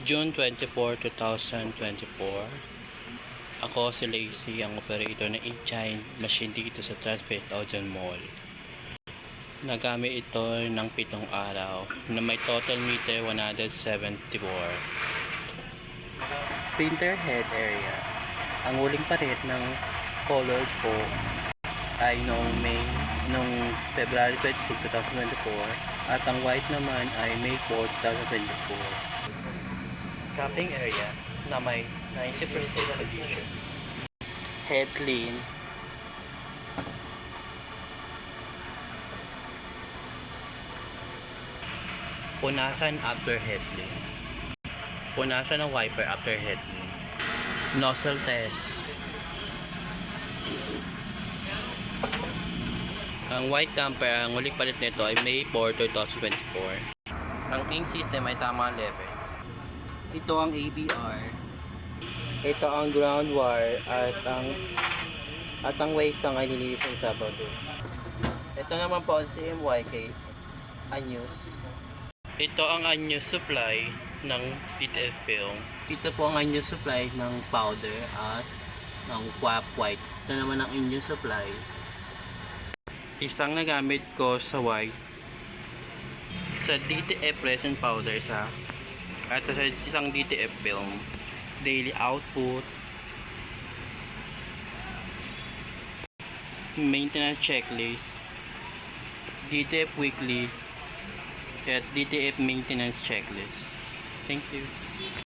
June 24, 2024. Ako si Lacey, ang operator ng Inchine machine dito sa Transfit Ocean Mall. Nagamit ito ng 7 araw na may total meter 174. Printer head area. Ang huling palit ng color po ay noong February 26, 2024 at ang white naman ay May 4, 2024. Capping area na may 90% condition. Head clean. Punasan after head clean. Punasan ng wiper after head clean. Nozzle test. Ang white damper, ang uling palit nito ay May 4, 2024. Ang ink system ay tamang level. Ito ang ABR. Ito ang ground wire at ang waste lang ay nililisan sa bado. Ito naman po ang CMYK unused. Ito ang unused supply ng DTF film. Ito po ang unused supply ng powder at ng quap white. Ito naman ang unused supply. Isang nagamit ko sa white, sa DTF resin powder at sa isang DTF film. Daily output, maintenance checklist, DTF weekly, at DTF maintenance checklist. Thank you.